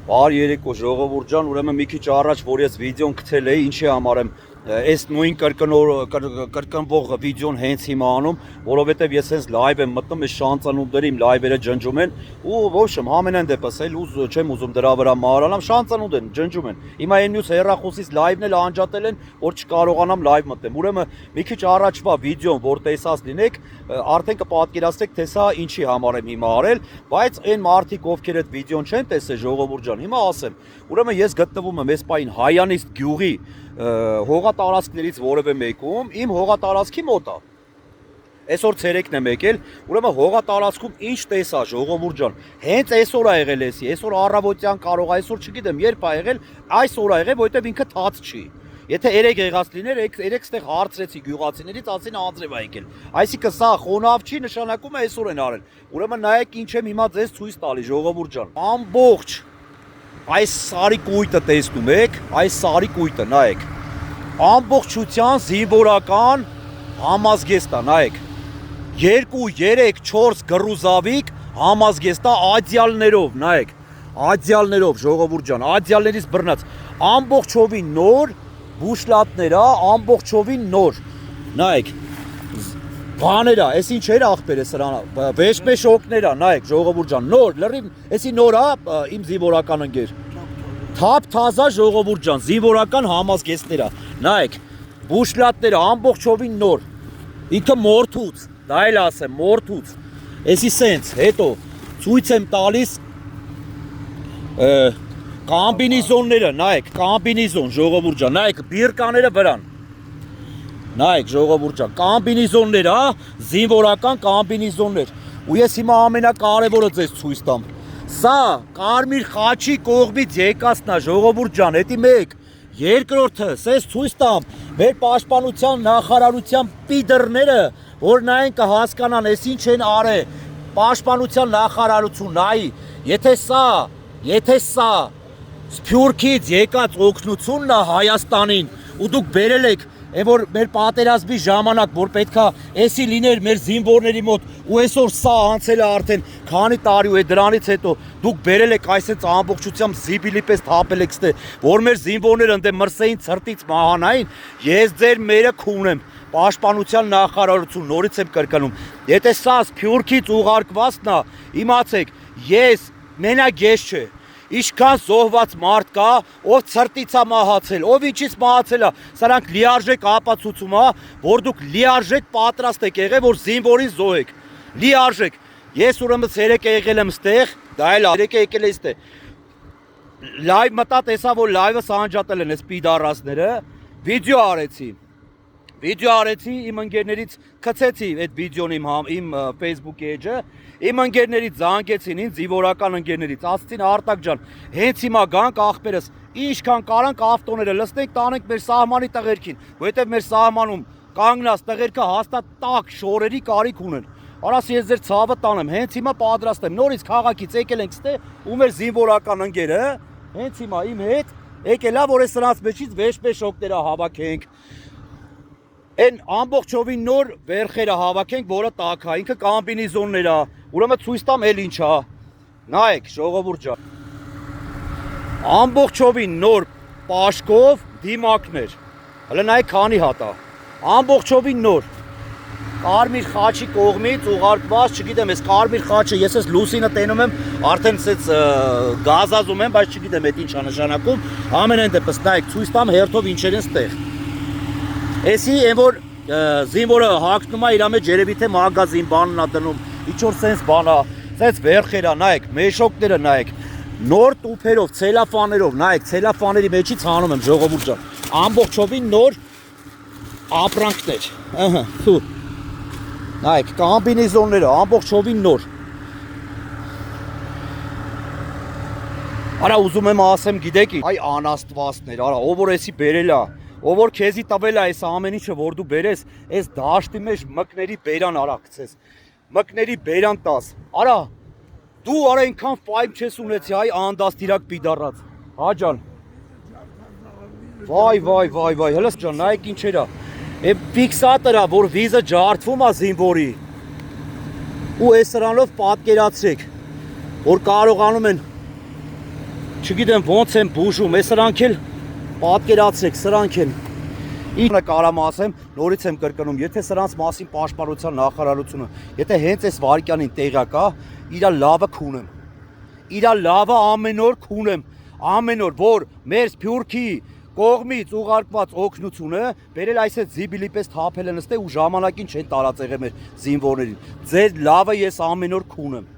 Բարի երեկո ժողովուրդ ջան, ուրեմն մի քիչ առաջ որ ես վիդեոն գցել էի, ինչի համար եմ այս նույն կրկնվող վիդեոն հենց հիմա անում, որովհետև ես հենց լայվ եմ մտնում, այս շանցանունդերի իմ լայվերը ջնջում են ու ոչմ համենայն դեպս էլ չեմ ուզում դրա վրա մարալամ, շանցանունդ են ջնջում են։ Հիմա այն մյուս հեռախոսից լայվն էլ անջատել են, որ չկարողանամ լայվ մտնեմ։ Ուրեմն մի քիչ առաջվա վիդեոն, որ տեսած լինեք, արդեն կպատկերացրեք, թե սա ինչի համար եմ հիմա արել, բայց այն մարդիկ, ովքեր այդ վիդեոն չեն տեսել, ժողովուրդ ջան, հիմա ասեմ։ Ուրեմն ես գտնվում եմ այս պահին Հայանիստ գյուղի հողատարածքներից որևէ մեկում, իմ հողատարածքի մոտ է։ Այսօր ցերեկն եմ եկել, ուրեմն հողատարածքում ինչ տեսա ժողովուրդ ջան։ Հենց այսօր ա եղել էսի, այսօր առավոտյան կարող է, այսօր չգիտեմ երբ ա եղել, այսօր ա եղել, որովհետև ինքը թաց չի։ Եթե երեք եղած լիներ, երեք ստեղ հարցրեցի գյուղացիներից, ասին անձրև ա եկել։ Այսինքն սա խոնավ չի, նշանակում է այսօր են արել։ Ուրեմն նայեք ինչ եմ հիմա ձեզ ցույց տալի ժողովուրդ ջան։ Ամբողջ այս սարի կույտը տեսնում եք, այս սարի կույտը նայեք։ Ամբողջության զինվորական համազգեստ է, նայեք։ 2, 3, 4 գրուզավիկ համազգեստ է ադյալներով, նայեք։ Ադյալներով ժողովուրդ ջան, ադյալներից բռնած ամբողջովին նոր բուշլատներ է, ամբողջովին նոր։ Նայեք։ Բաներ է, այս ինչ էր ախպերը սրանա, վեշմեշոկներ է, նայեք ժողովուրդ ջան, նոր, լրիվ, էսի նոր է իմ զինվորական ընկեր։ Թափ թազա ժողովուրդ ջան, զինվորական համազգեստներ է, նայեք, բուշլատները ամբողջովին նոր, ինքը մորթուց, դա էլ ասեմ, մորթուց, էսի սենց, հետո ցույց եմ տալիս կամբինիզոնները, նայեք, կամբինիզոն ժողովուրդ ջան, նայեք, բիրկաները վրան։ Նայեք ժողովուրդ ջան, կամբինիզոններ, զինվորական կամբինիզոններ։ Ու ես հիմա ամենակարևորը ձեզ ցույց տամ։ Սա Կարմիր խաչի կողմից եկածն է ժողովուրդ ջան, էդի մեկ։ Երկրորդը, սես ցույց տամ, մեր պաշտպանության նախարարության պիդրները, որ նայեն կհասկանան, այս ինչ են արել։ Պաշտպանության նախարարություն նայի, եթե սա Սփյուռքից եկած օգնությունն է Հայաստանին, ու դուք բերել եք Այն որ մեր պատերազմի ժամանակ, որ պետքա էսի լիներ մեր զինվորների մոտ, ու այսօր սա անցել է արդեն քանի տարի ու դրանից հետո դուք բերել եք այսպես ամբողջությամբ զիբիլի պես թափել եք ստե, որ մեր զինվորները ընդ մրսեին ցրտից մահանային, ես ձեր մերը քունեմ, պաշտպանության նախարարություն նորից եմ կրկնում։ Եթե սա Սփյուռքից ուղարկվածն է, իմացեք, ես մենակ ես չէ։ Ինչքան զոհված մարդ կա, ով ցրտից է մահացել, ով ինչից մահացել է, սրանք լիարժեք ապացուցում է, որ դուք լիարժեք պատրաստ եք եղել, որ զինվորին զոհեք, լիարժեք։ Ես ուրեմն երեք եղել եմ ստեղ, դա էլ երեք եկել եմ ստեղ։ Լայվ մտա տեսա, որ լայվը սանջատել են այս պիդարասները, վիդեո արեցի, իմ ընկերներից գցեցի այդ վիդեոն իմ Facebook էջը, իմ ընկերներից զանգեցին ինձ զինվորական ընկերներից, ասացին Արտակ ջան, հենց հիմա գանք ախպերս, ինչքան կարանք ավտոները լցնենք, տանենք մեր սահմանի տղերքին, որովհետև մեր սահմանում կանգնած տղերքը հաստատ տակ շորերի կարիք ունեն։ Արաս ես ձեր ցավը տանեմ, հենց հիմա պատրաստ եմ, նորից քաղաքից եկել ենք ստե, ու մեր զինվորական ընկերը, հենց հիմա իմ հետ եկել է, որ այս սրանց մեջից վեշմեշոկները հավաքենք։ Այն ամբողջովին նոր վերխերը հավաքենք, որը տաք է, ինքը կամբինիզոններ է, ուրեմն ցույց տամ էլ ինչ է։ Նայեք, ժողովուրդ ջան։ Ամբողջովին նոր պաշկով դիմակներ։ Հələ նայեք քանի հատ է։ Ամբողջովին նոր։ Կարմիր խաչի կողմից ուղարկված, չգիտեմ, այս կարմիր խաչը ես այս լուսինը տենում եմ, արդեն ասեց գազազում եմ, բայց չգիտեմ այդ ինչ է նշանակում։ Ամենայն դեպս նայեք, ցույց տամ հերթով ինչեր են ստեղ։ Էսի այն որ զինվորը հագնում է իր մեջ երևի թե մագազին բանն է դնում, ինչ-որ սենց բան է, սենց վերխեր է, նայեք, մեշոկները նայեք, նոր տուփերով, ցելոֆաներով, նայեք, ցելոֆաների մեջից հանում եմ ժողովուրդ ջան, ամբողջովին նոր ապրանքներ, թու, նայեք, կամբինեզոնները, ամբողջովին նոր։ Արա ուզում եմ ասեմ, գիտեք, այ անաստվածներ, արա, ով որ էսի բերել է, ով որ քեզի տվել է այս ամեն ինչը, որ դու բերես, այս դաշտի մեջ մկների բերան արա գցես, մկների բերան տաս, արա, դու արա ինքան ֆայմ չես ունեցի, այ անդաստիրակ պիդարած, հա ջան, վայ, հլս ջան, նայեք ինչեր է, ֆիքսատոր է, որ վիզը ջարդվում է զինվորի, ու այս սրանով պատկերացրեք, որ կարողանում են Չգիտեմ ոնց եմ բուժում, այս սրանք էլ պատկերացրեք, սրանք են։ Ինքը կարամ ասեմ, նորից եմ կրկնում, եթե սրանց մասին պաշտպանության նախարարությունը, եթե հենց այս վարքյանին տեղակ է, իրա լավը քունեմ։ Իրա լավը ամեն օր քունեմ, ամեն օր, որ մեր Սփյուռքի կողմից ուղարկված օգնությունը բերել այսպես զիբիլի պես թափել են ստե ու ժամանակին չեն տարածեղել մեր զինվորներին։ Ձեր լավը ես ամեն օր քունեմ։